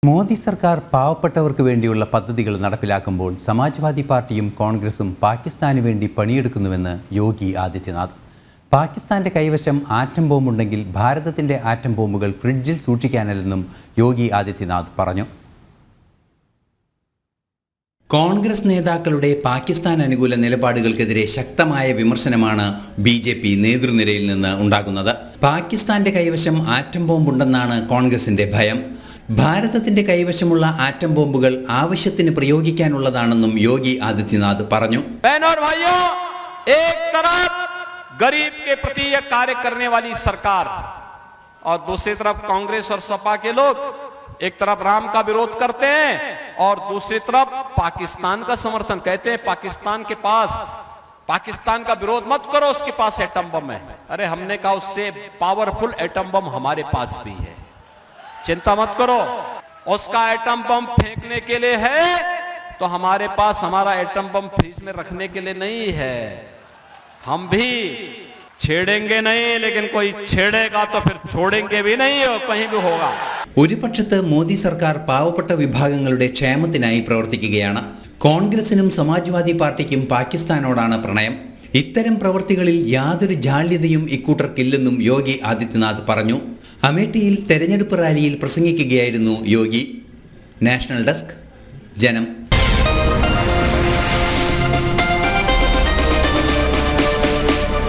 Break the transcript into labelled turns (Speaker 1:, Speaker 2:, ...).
Speaker 1: മോദി സർക്കാർ പാവപ്പെട്ടവർക്ക് വേണ്ടിയുള്ള പദ്ധതികൾ നടപ്പിലാക്കുമ്പോൾ സമാജ്വാദി പാർട്ടിയും കോൺഗ്രസും പാകിസ്ഥാന് വേണ്ടി പണിയെടുക്കുന്നുവെന്ന് യോഗി ആദിത്യനാഥ്. പാകിസ്ഥാന്റെ കൈവശം ആറ്റം ബോംബുണ്ടെങ്കിൽ ഭാരതത്തിന്റെ ആറ്റം ബോംബുകൾ ഫ്രിഡ്ജിൽ സൂക്ഷിക്കാനല്ലെന്നും യോഗി ആദിത്യനാഥ് പറഞ്ഞു. കോൺഗ്രസ് നേതാക്കളുടെ പാകിസ്ഥാൻ അനുകൂല നിലപാടുകൾക്കെതിരെ ശക്തമായ വിമർശനമാണ് BJP നേതൃനിരയിൽ നിന്ന് ഉണ്ടാകുന്നത്. പാകിസ്ഥാന്റെ കൈവശം ആറ്റം ബോംബുണ്ടെന്നാണ് കോൺഗ്രസിന്റെ ഭയം. ഭാരതത്തിന്റെ കൈവശമുള്ള ആറ്റം ബോംബുകൾ ആവശ്യത്തിന് പ്രയോഗിക്കാനുള്ളതാണെന്നും യോഗി ആദിത്യനാഥ് പറഞ്ഞു.
Speaker 2: गरीब के प्रति यह कार्य करने वाली सरकार और दूसरी तरफ कांग्रेस और सपा के लोग एक तरफ राम का विरोध करते हैं और दूसरी तरफ पाकिस्तान का समर्थन कहते हैं पाकिस्तान का विरोध मत करो, उसके पास एटम बम है। अरे हमने कहा उससे पावरफुल एटम बम हमारे पास भी है, चिंता मत करो। उसका एटम बम फेंकने के लिए है तो हमारे पास हमारा एटम बम फ्रीज में रखने के लिए नहीं है। हम भी छेड़ेंगे नहीं, लेकिन कोई छेड़ेगा तो फिर छोड़ेंगे भी नहीं, और कहीं भी होगा.
Speaker 1: ഒരു പക്ഷത്ത് മോദി സർക്കാർ പാവപ്പെട്ട വിഭാഗങ്ങളുടെ ക്ഷേമത്തിനായി പ്രവർത്തിക്കുകയാണ്. കോൺഗ്രസിനും സമാജ്വാദി പാർട്ടിക്കും പാകിസ്ഥാനോടാണ് പ്രണയം. ഇത്തരം പ്രവൃത്തികളിൽ യാതൊരു ജാള്യതയും ഇക്കൂട്ടർക്കില്ലെന്നും യോഗി ആദിത്യനാഥ് പറഞ്ഞു. അമേഠിയിൽ തെരഞ്ഞെടുപ്പ് റാലിയിൽ പ്രസംഗിക്കുകയായിരുന്നു യോഗി. നാഷണൽ ഡെസ്ക്, ജനം.